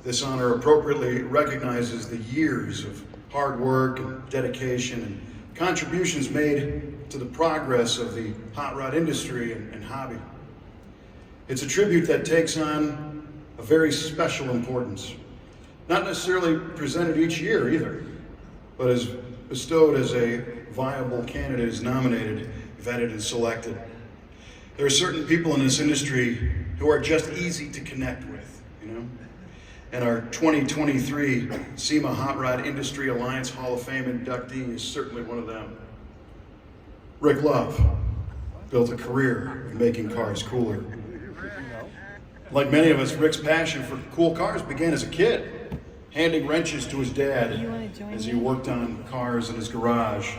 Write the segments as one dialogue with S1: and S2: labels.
S1: This honor appropriately recognizes the years of hard work and dedication and contributions made to the progress of the hot rod industry and hobby. It's a tribute that takes on a very special importance, not necessarily presented each year either, but is bestowed as a viable candidate is nominated, vetted, and selected. There are certain people in this industry who are just easy to connect with, you know? And our 2023 Sema Hot Rod Industry Alliance Hall of Fame inductee is certainly one of them. Rick Love built a career of making cars cooler. Like many of us, Rick's passion for cool cars began as a kid, handing wrenches to his dad as he worked on cars in his garage,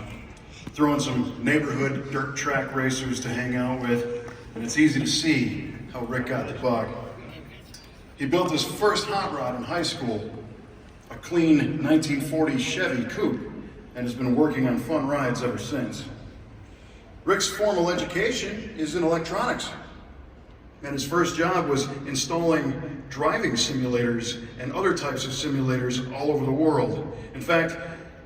S1: throwing some neighborhood dirt track racers to hang out with, and it's easy to see how Rick got the bug. He built his first hot rod in high school, a clean 1940 Chevy coupe, and has been working on fun rides ever since. Rick's formal education is in electronics, and his first job was installing driving simulators and other types of simulators all over the world. In fact,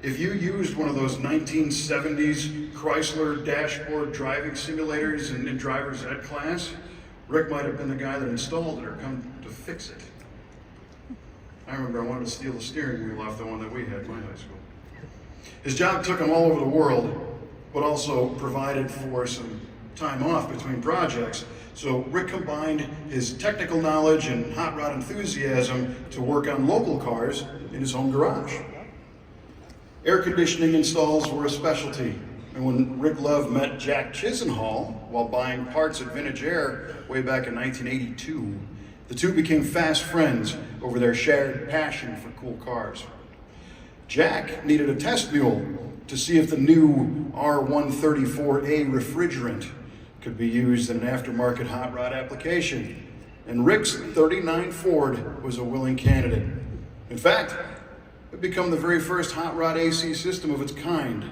S1: if you used one of those 1970s Chrysler dashboard driving simulators in driver's ed class, Rick might have been the guy that installed it or come to fix it. I remember I wanted to steal the steering wheel off the one that we had in my high school. His job took him all over the world, but also provided for some time off between projects. So Rick combined his technical knowledge and hot rod enthusiasm to work on local cars in his home garage. Air conditioning installs were a specialty, and when Rick Love met Jack Chisenhall while buying parts at Vintage Air way back in 1982, the two became fast friends over their shared passion for cool cars. Jack needed a test mule to see if the new R134A refrigerant could be used in an aftermarket hot rod application, and Rick's '39 Ford was a willing candidate. In fact, it had become the very first hot rod AC system of its kind,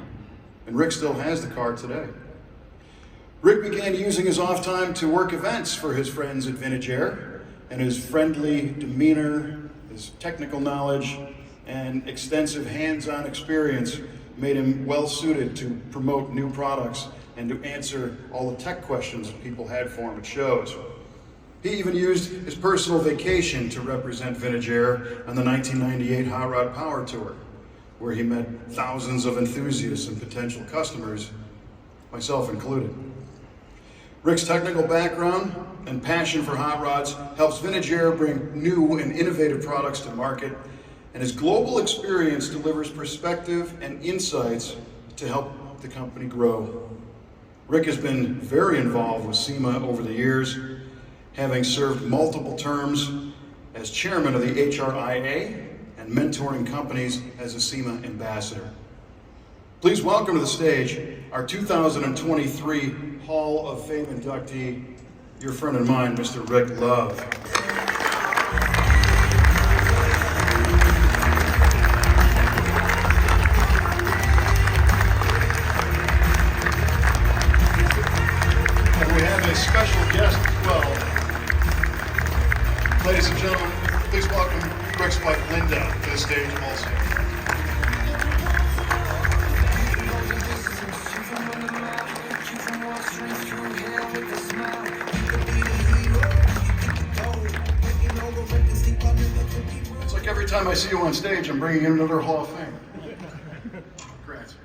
S1: and Rick still has the car today. Rick began using his off time to work events for his friends at Vintage Air, and his friendly demeanor, his technical knowledge, and extensive hands-on experience made him well suited to promote new products and to answer all the tech questions people had for him at shows. He even used his personal vacation to represent Vintage Air on the 1998 Hot Rod Power Tour, where he met thousands of enthusiasts and potential customers, myself included. Rick's technical background and passion for hot rods helps Vintage Air bring new and innovative products to market, and his global experience delivers perspective and insights to help the company grow. Rick has been very involved with Sema over the years, having served multiple terms as chairman of the HRIA and mentoring companies as a Sema ambassador. Please welcome to the stage our 2023 Hall of Fame inductee, your friend and mine, Mr. Rick Love. And we have a special guest as well. Ladies and gentlemen, please welcome Rick's wife, Linda, to the stage also. It's like every time I see you on stage, I'm bringing in another Hall of Fame. Congrats.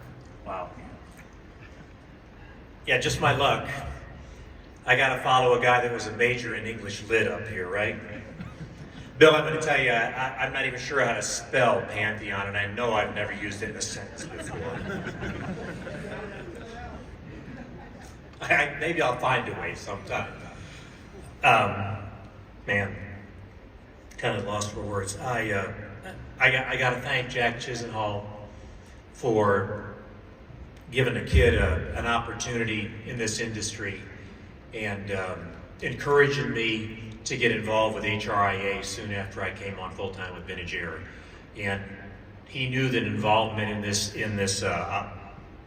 S2: Wow. Yeah, just my luck. I got to follow a guy that was a major in English Lit up here, right? Bill, I'm going to tell you, I'm not even sure how to spell Pantheon, and I know I've never used it in a sentence before. Maybe I'll find a way sometime. Man, kind of lost for words. I got to thank Jack Chisenhall for giving a kid an opportunity in this industry and encouraging me to get involved with HRIA soon after I came on full-time with Vintage Air. And he knew that involvement in this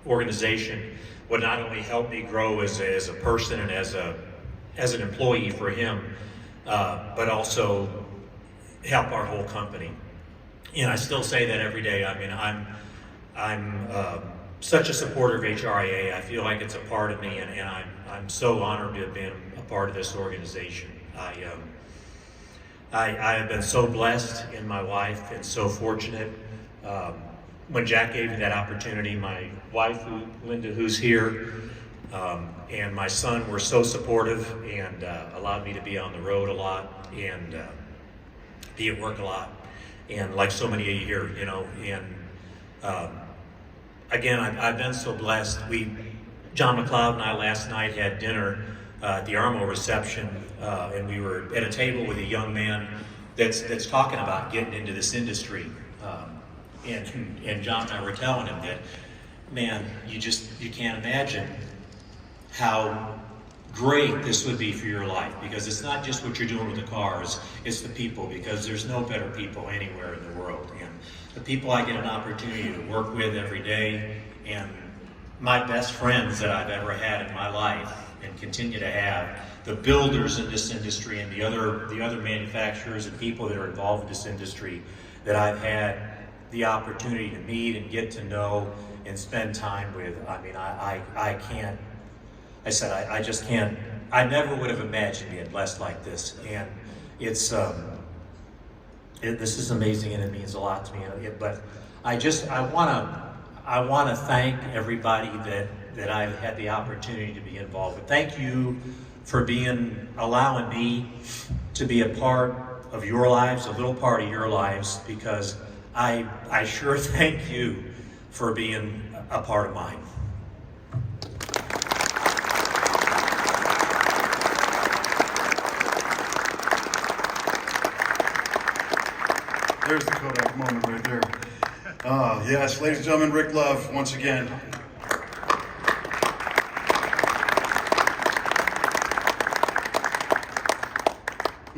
S2: organization would not only help me grow as a person and as an employee for him, but also help our whole company. And I still say that every day. I mean, I'm such a supporter of HRIA. I feel like it's a part of me, and I'm so honored to have been a part of this organization. I have been so blessed in my life and so fortunate. When Jack gave me that opportunity, my wife, Linda, who's here, and my son were so supportive and allowed me to be on the road a lot and be at work a lot. And like so many of you here, you know, and again, I've been so blessed. John McLeod and I last night had dinner at the Armo reception, and we were at a table with a young man that's talking about getting into this industry. And John and I were telling him that, man, you can't imagine how great this would be for your life, because it's not just what you're doing with the cars, it's the people, because there's no better people anywhere in the world. And the people I get an opportunity to work with every day, and my best friends that I've ever had in my life and continue to have, the builders in this industry and the other manufacturers and people that are involved in this industry that I've had the opportunity to meet and get to know and spend time with. I mean, I can't, I just can't, I never would have imagined being blessed like this. And it's, this is amazing, and it means a lot to me. But I want to thank everybody that I've had the opportunity to be involved with. Thank you for allowing me to be a part of your lives, a little part of your lives, because I sure thank you for being a part of mine.
S1: There's the Kodak moment right there. Yes, ladies and gentlemen, Rick Love, once again.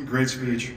S1: Great speech.